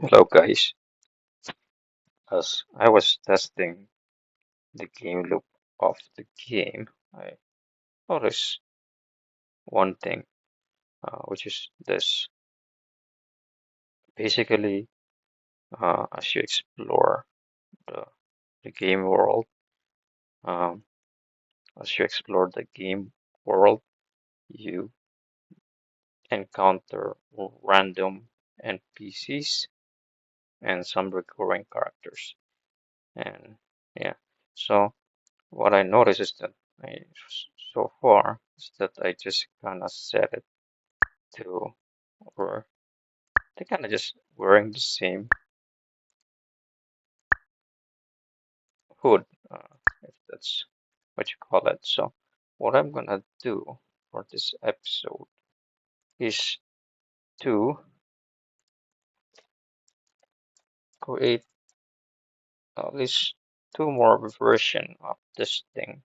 Hello guys, as I was testing the game loop of the game, I noticed one thing, which is this. Basically, as you explore the, the game world, um, as you explore the game world, you encounter random NPCs and some recurring characters. And yeah, so what I noticed is that I, so far is that I just kind of set it to, or they kind of just wearing the same hood, if that's what you call it. So what I'm gonna do for this episode is to create at least two more version of this thing,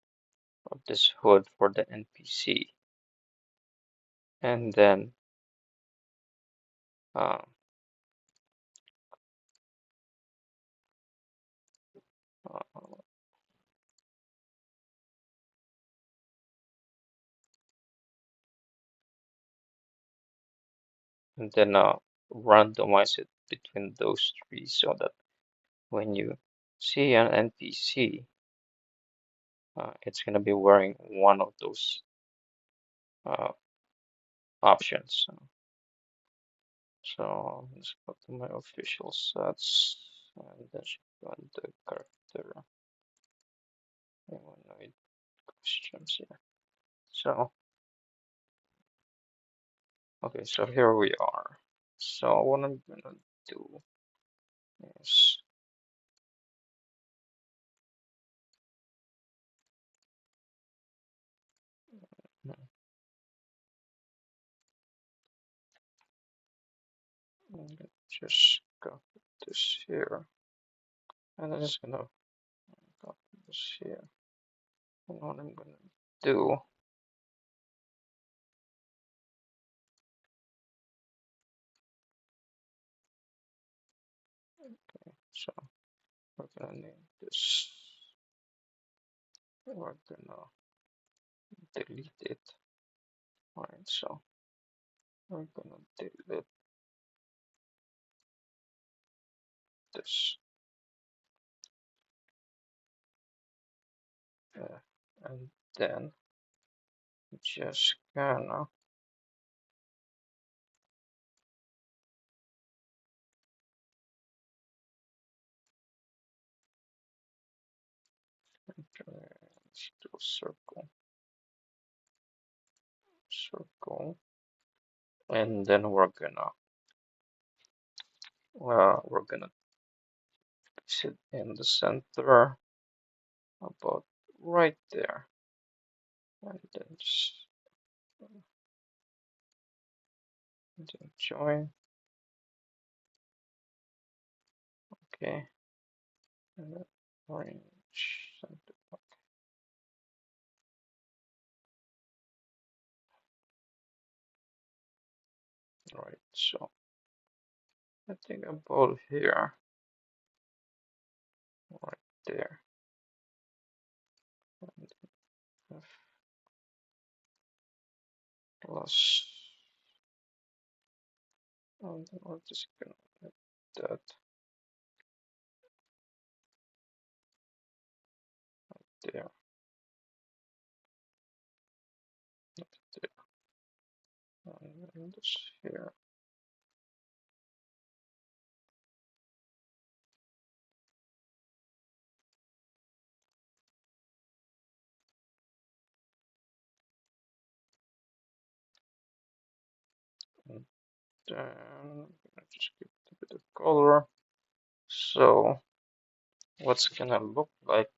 of this hood for the NPC, and then uh, uh, and then randomize it between those three so that when you see an NPC, it's gonna be wearing one of those uh, options. So let's go to my official sets and then should run the character humanoid costumes here. So okay, so here we are. So what I'm gonna do is I'm gonna just copy this here, and I'm just gonna copy this here. And what I'm gonna do, so we're gonna name this. We're gonna delete it. Alright, so we're gonna delete this. And then just gonna let's do a circle, and then we're gonna sit in the center about right there, and then just and then join. Okay, and then orange center. Right, so I think about here, right there, and F plus, and then we're just gonna let that there, there, and then this here. And then I'm gonna just give it a bit of color. So what's gonna look like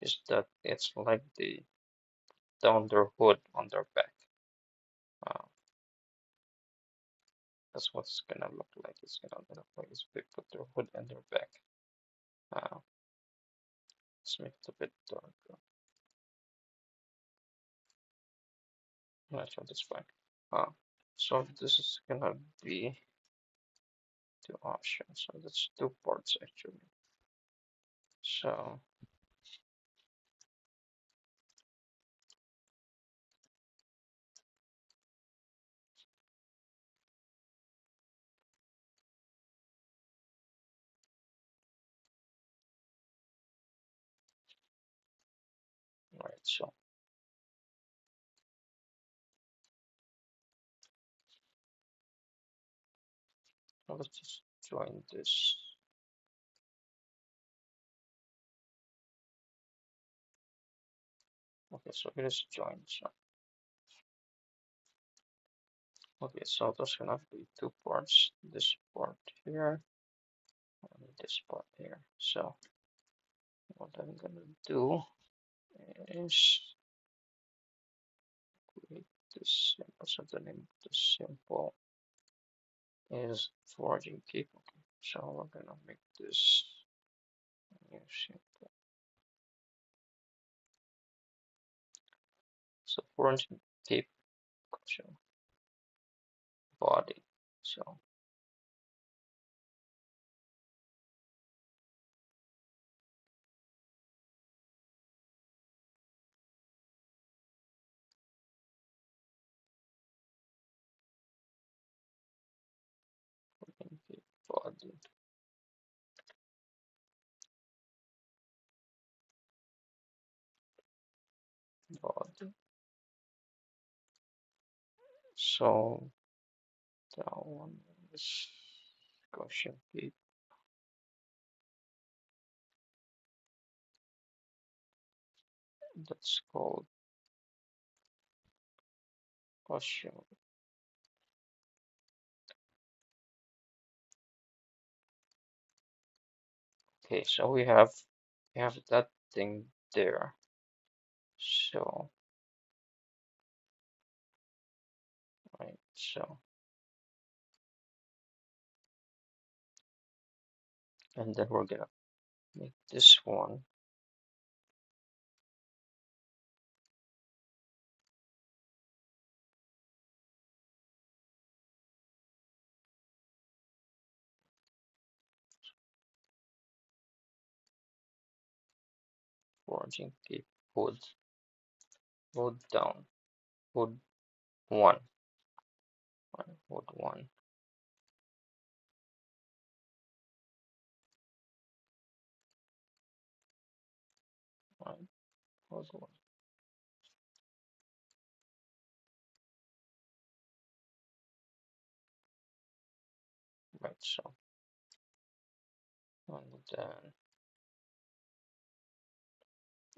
is that it's like the down their hood on their back. Uh, that's what it's gonna look like. It's gonna look like if they put their hood in their back. Uh, let's make it a bit darker. Actually, that's fine. Uh, so this is gonna be two options. So that's two parts actually. So right, so let's just join this. Okay, so it is joined. So okay, so there's gonna be two parts. This part here and this part here. So what I'm gonna do is create this simple. So the name of the simple is foraging keep. Okay, so we're gonna make this new simple. So foraging keep body. So foraging keep body body. So that one is Gaussian keep. That's called Gaussian. Okay, so we have that thing there. So right, so and then we're gonna make this one foraging keep wood down, wood one, right, wood one, right, wood one, right, so and then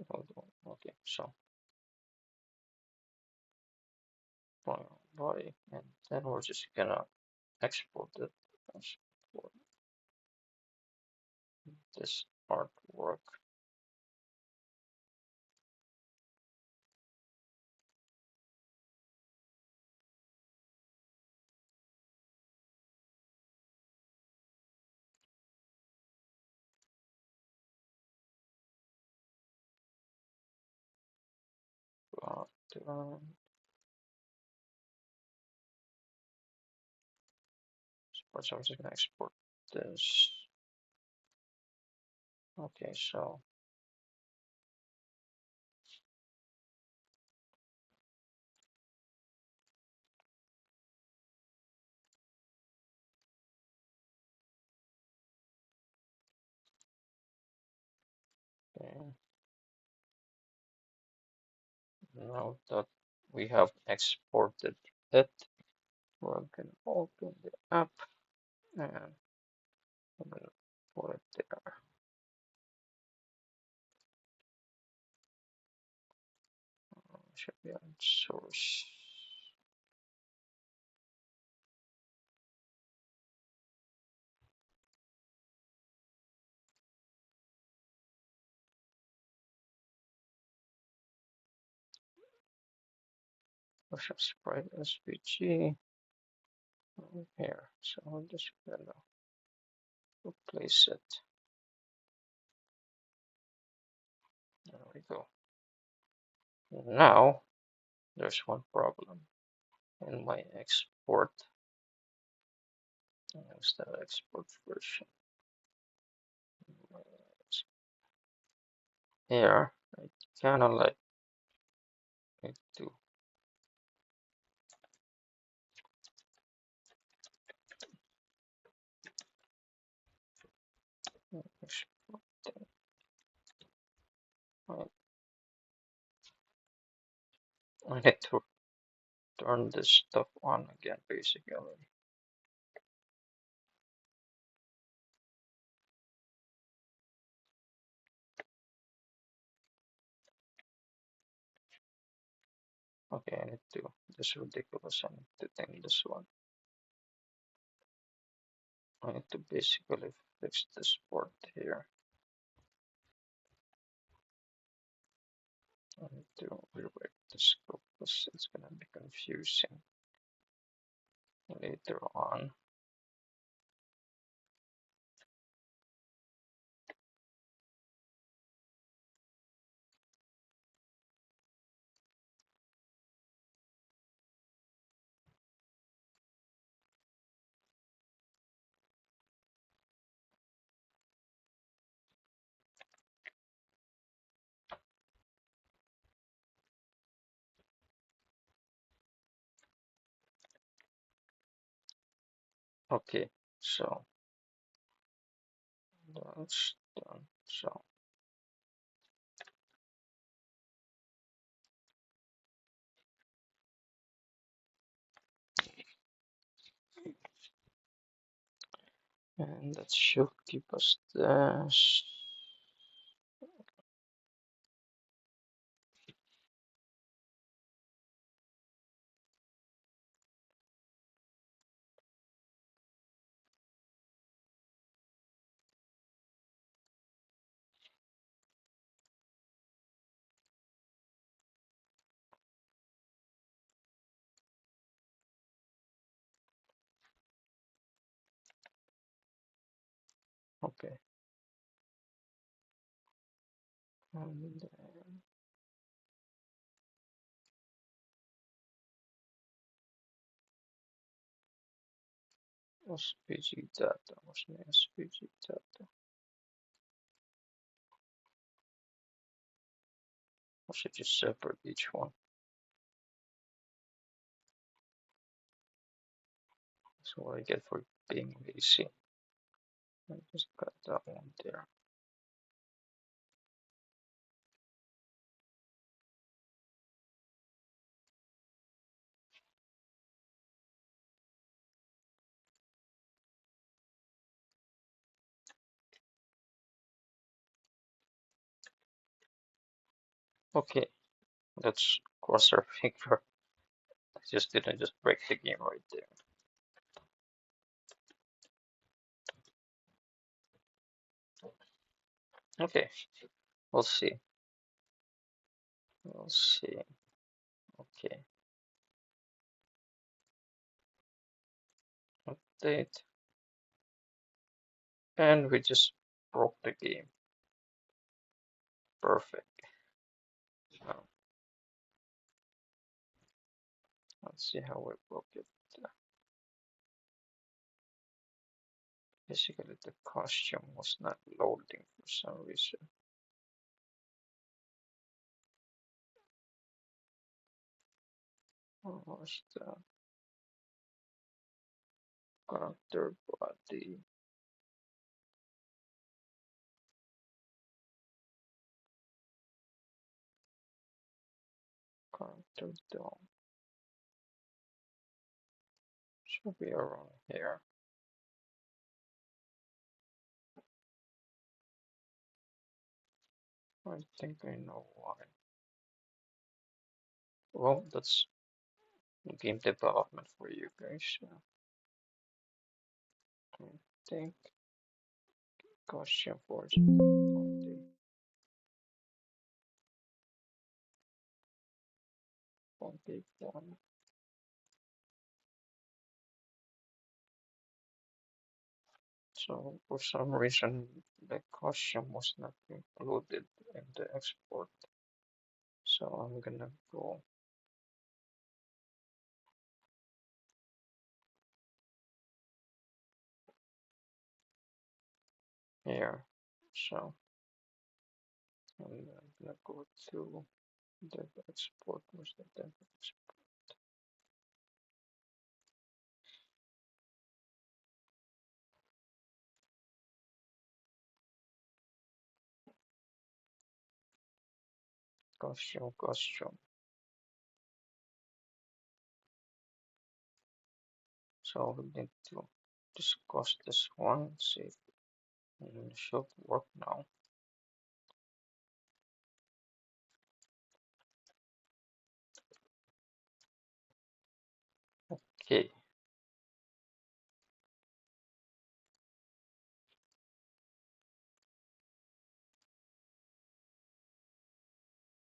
wood one, okay, so body, and then we're just gonna export it, export this artwork. Pattern. So I'm just gonna export this. Okay, so okay, now that we have exported it, we're gonna open the app and I'm gonna put it there. Should be on source. Ocean sprite SVG here. So I'm just gonna replace it. There we go. Now there's one problem in my export. Use the export version. Here, I kind of like need to export them. I need to turn this stuff on again, basically. Okay, I need to, this is ridiculous, I need to think this one. I need to basically fix this port here. I need to rewrite the scope because it's gonna be confusing later on. Okay, so that's done. So and that should give us this. Okay, and then SPG data. What's the SPG data? I should just separate each one. That's what I get for being lazy. I just got that one there. Okay, let's cross our finger. I just didn't just break the game right there. Okay, we'll see. We'll see. Okay. Update. And we just broke the game. Perfect. Now, let's see how we broke it. Basically, the costume was not loading for some reason. What was the character body? Character dome. Should be around here. I think I know why. Well, that's game development for you guys. I think costume for body. Body one. So for some reason the costume was not included in the export. So I'm gonna go here. So I'm gonna go to dev export. Where's the dev export? Costume. So we need to discuss this one. See if it should work now. Okay.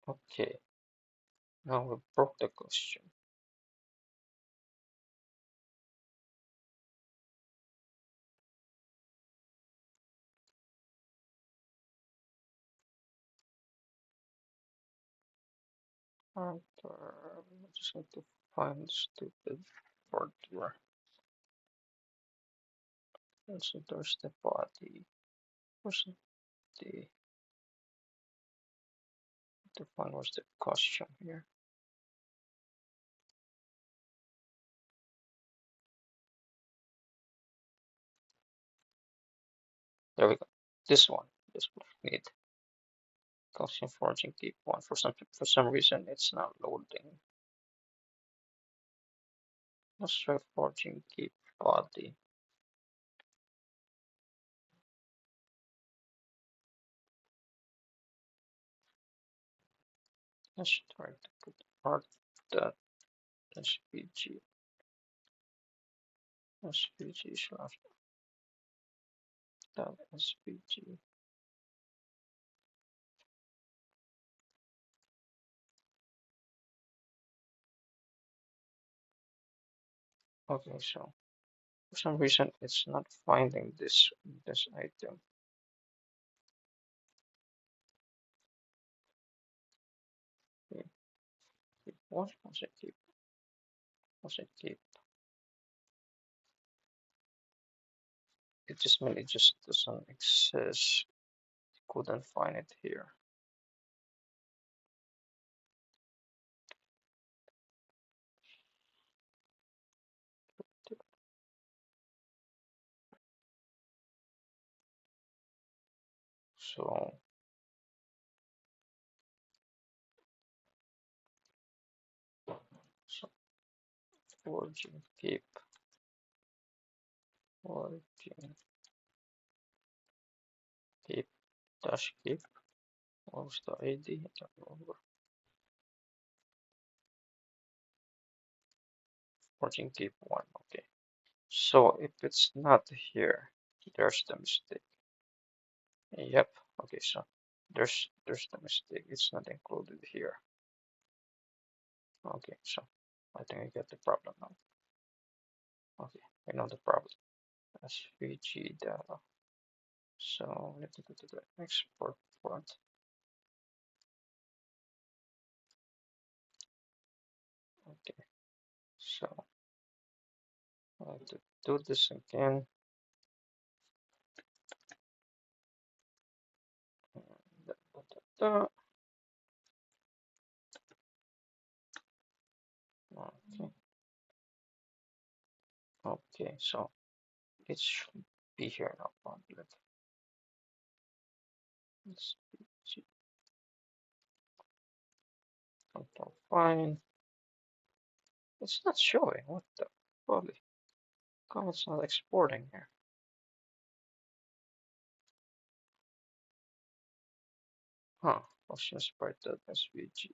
Okay. Now we broke the costume. And we just need to find stupid hardware. And so there's the body. Where's the to find where's the costume here? There we go. This one. This one we need. Costume forging keep one. For some reason it's not loading. Let's try forging keep body. Let's try to put art dot svg svg slash dot svg. Okay, so for some reason it's not finding this item. Okay. What was it keep? Was it keep? It just means it just doesn't exist. Couldn't find it here. So forging keep forging keep dash keep. What was the ID? I don't remember. Forging keep one. Okay. So if it's not here, there's the mistake. Yep. Okay. So there's the mistake. It's not included here. Okay. So I think I get the problem now. Okay. I know the problem. SVG data. So we need to go to the export front. Okay. So I have to do this again. Da, da, da, da. Okay. Okay. So it should be here now. Public. SVG. Control fine. It's not showing. What the holy? Come, it's not exporting here. Huh. Option sprite.svg.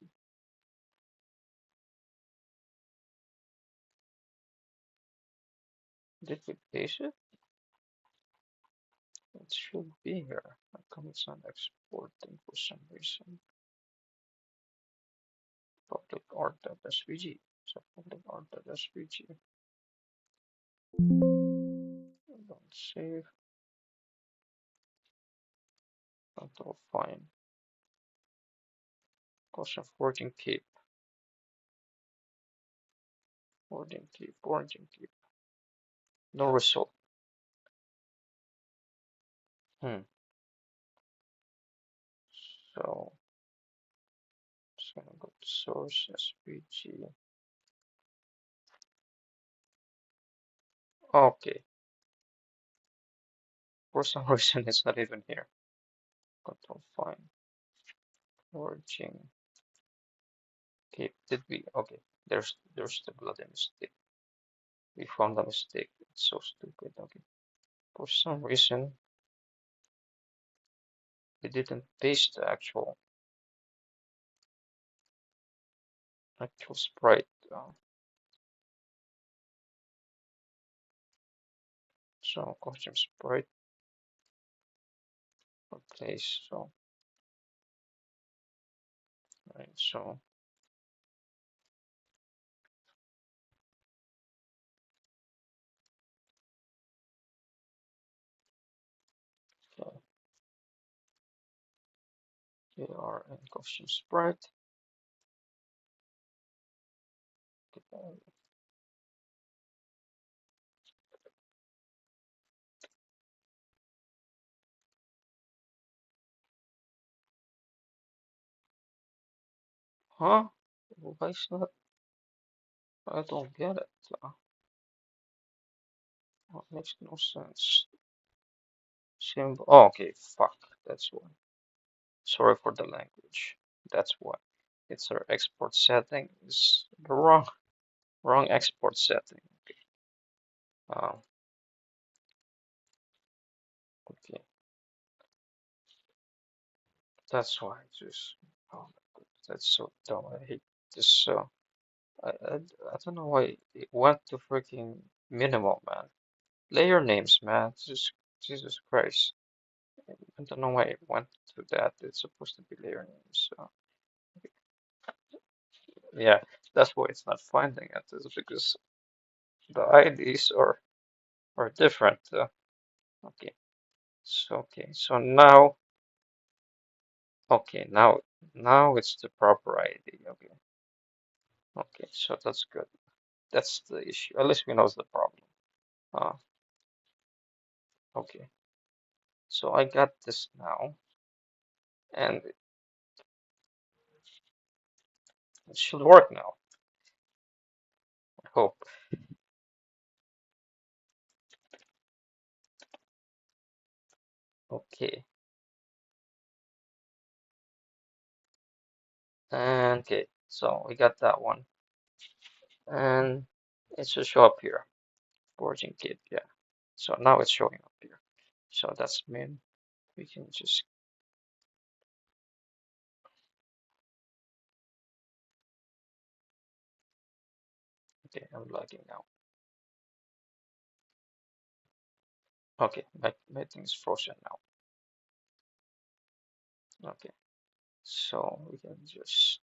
Did we paste it? It should be here. How come it's not exporting for some reason? Public art.svg. So public art.svg. Don't save. Control fine. Caution forging keep. Forging keep. No result. So just gonna go to source SVG. Okay, for some reason it's not even here. Control find origin. Okay, did we? Okay, there's the bloody mistake. We found a mistake. It's so stupid. Okay, for some reason we didn't paste the actual sprite. So costume sprite replace. So right. So okay, here are in costume sprite. Huh? Why is not? I don't get it. It makes no sense. Symbol. Oh, okay, fuck. That's why. Sorry for the language. That's why. It's our export setting is the wrong export setting. Um, okay, that's why. Just oh my god, that's so dumb. I hate this. So I don't know why it went to freaking minimal, man. Layer names, man. Jesus Christ. I don't know why it went to that. It's supposed to be layer names. So yeah, that's why it's not finding it. Is because the IDs are different. Okay, so now okay now it's the proper ID. Okay, so that's good. That's the issue. At least we know the problem. Uh, okay, so I got this now, and it should work now. I hope. Okay, and okay, so we got that one, and it should show up here. Forging kit, yeah. So now it's showing up here. So that's mean we can just okay. I'm lagging now. Okay, my thing is frozen now. Okay, so we can just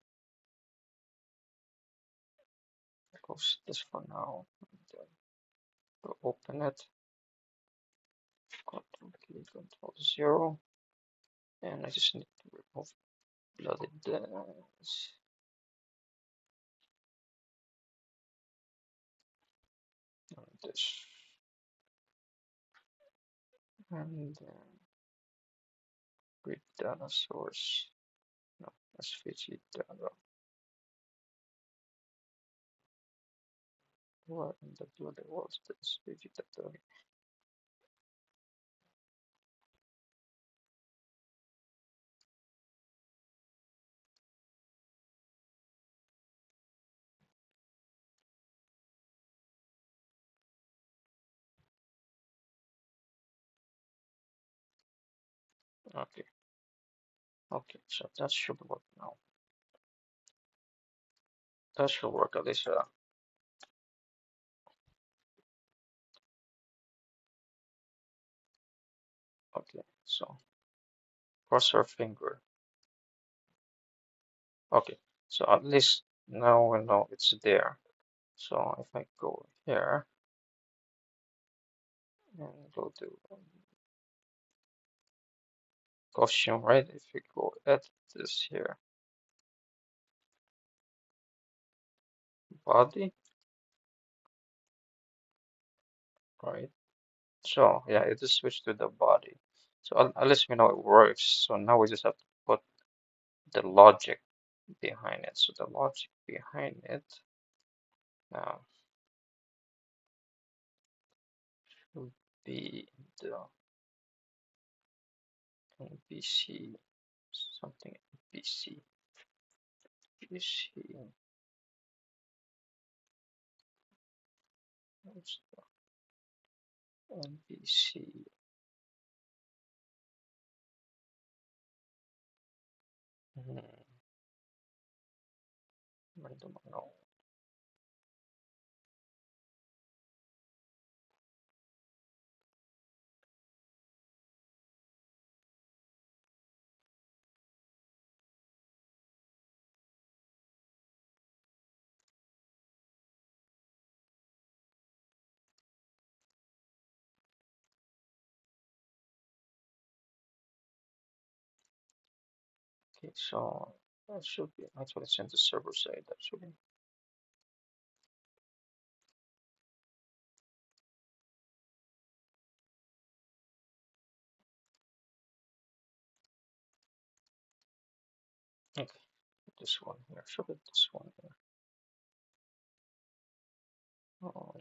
close this for now. And then we'll open it. Control key, Control 0, and I just need to remove bloody this and this, and read data source. No, SVG data. What in the bloody was this SVG data? Okay, okay, so that should work now. That should work at least. Okay, so cross our finger. Okay, so at least now we know it's there. So if I go here and go to costume, right? If we go edit this here, body, right? So yeah, it just switched to the body. So at least we know it works. So now we just have to put the logic behind it. So the logic behind it should be the NPC, something NPC, NPC, what's the NPC? Random unknown. Okay, so that should be actually it's in the server side actually. Okay, this one here. Should be this one here. Oh,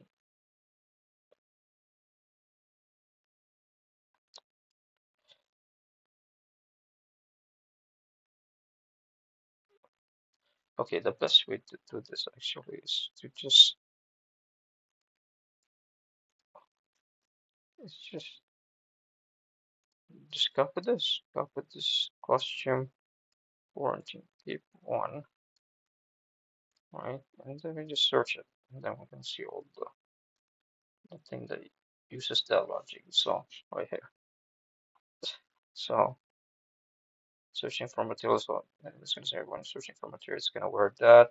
okay, the best way to do this actually is to just copy this costume quarantine keep one, right? And then we just search it, and then we can see all the thing that uses that logic. So right here. So searching for materials. So I'm just gonna say everyone searching for materials is gonna wear that.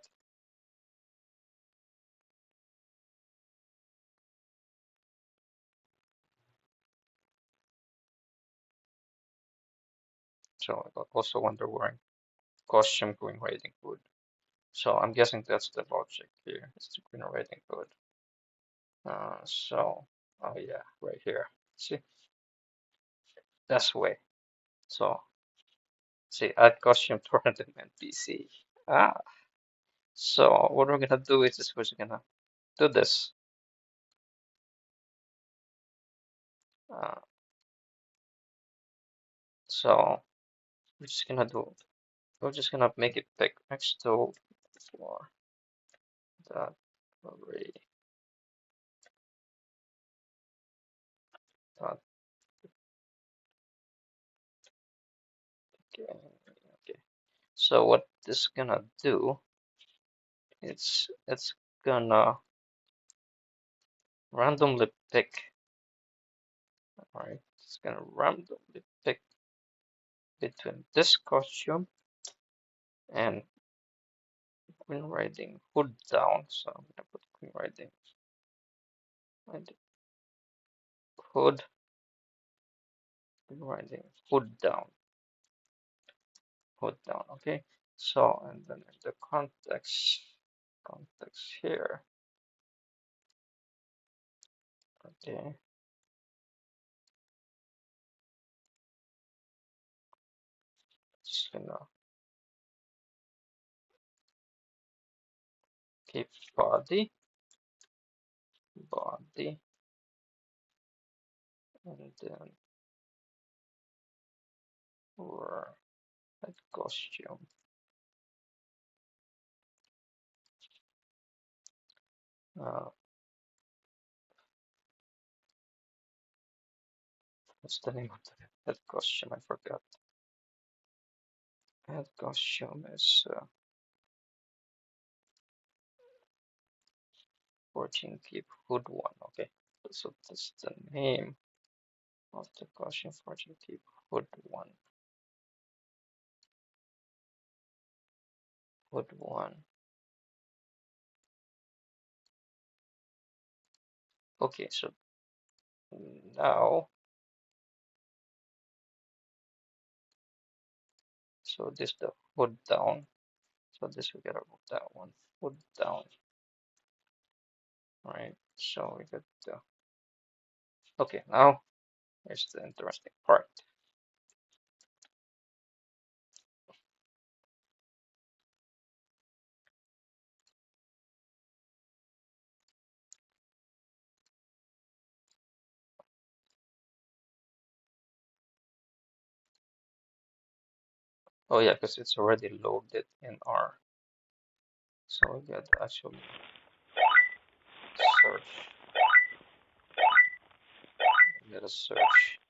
So also when they're wearing costume Green Riding Hood. So I'm guessing that's the logic here. It's the Green Riding Hood. So oh yeah, right here. See, that's the way. So see, add costume to random NPC. Ah, so what we're gonna do is we're just gonna do this. Uh, so we're just gonna do. We're just gonna make it pick next to for that array dot okay. Okay. So what this is gonna do? It's gonna randomly pick. Alright, it's gonna randomly pick between this costume and Green Riding Hood down. So I'm gonna put Green Riding Hood, Green Riding Hood down, Hood down. Okay. So and then in the context here. Okay. Just gonna keep body, and then wear that costume. Uh, what's the name of that costume? I forgot. That costume is 14 keep hood one. Okay, so that's the name of the costume 14 keep hood one. Hood one. Okay, so now, so this the hood down. So this we gotta move that one. Hood down. Right. So we got the. Okay, now here's the interesting part. Oh yeah, because it's already loaded in our. So we got actually search. We gotta search.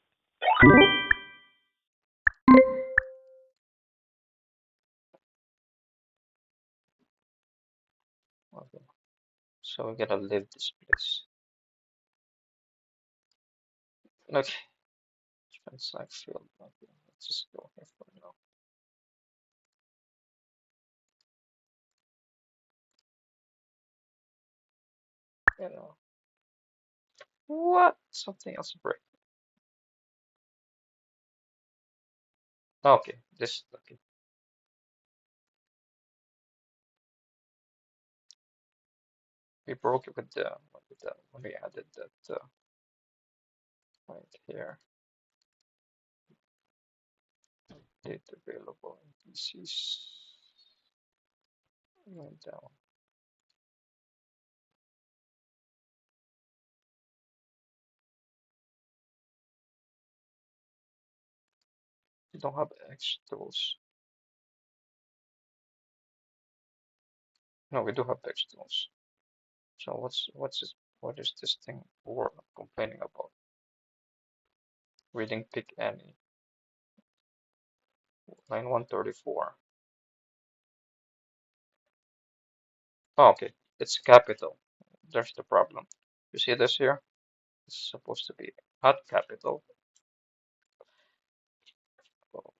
Okay. So we gotta leave this place. Okay. Transact field. Okay. Let's just go here for now. You know. What? Something else break. Okay. This. Okay. We broke it with the when we added that right here. Data available NPCs. Went down. We don't have X tools. No, we do have X tools. So what is this thing we're complaining about? Reading pick any. Line 134. Oh, okay. It's capital. There's the problem. You see this here? It's supposed to be not capital. Oh,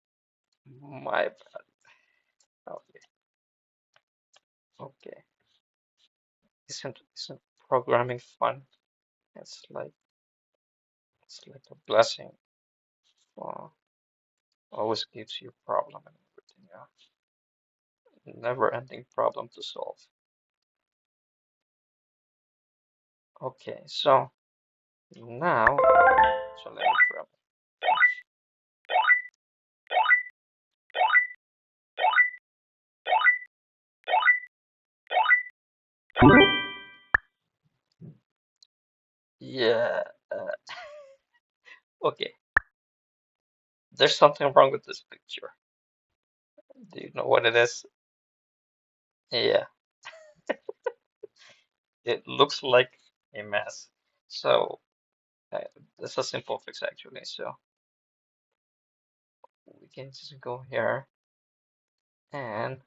my bad. Okay. Okay. Isn't programming fun? It's like a blessing. Uh, always gives you problem and everything. Yeah. Never-ending problem to solve. Okay, so now, so let me grab. Yeah. Okay. There's something wrong with this picture. Do you know what it is? Yeah. It looks like a mess. So uh, this is a simple fix actually. So we can just go here and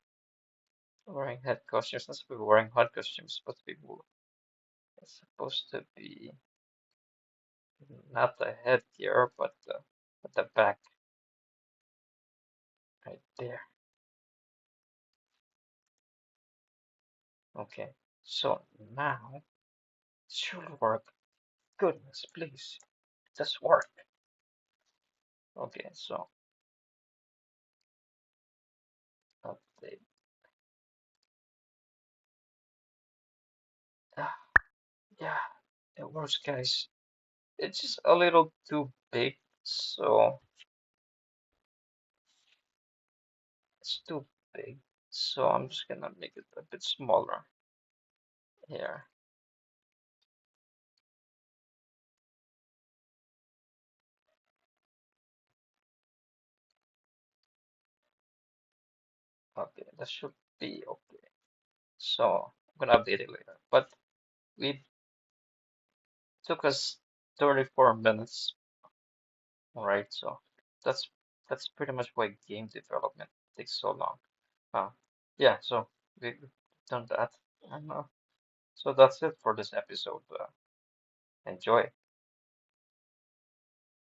wearing head costumes. Not supposed to be wearing head costumes, but people it's supposed to be not the head here, but the back right there. Okay. So now it should work. Goodness, please, just work. Okay. So update. Ah, yeah, it works, guys. It's just a little too big, so it's too big. So I'm just gonna make it a bit smaller here. Okay, that should be okay. So I'm gonna update it later. But we took us 34 minutes, all right? So that's that's pretty much why game development takes so long. Uh, yeah, so we've done that. And, so that's it for this episode. Enjoy.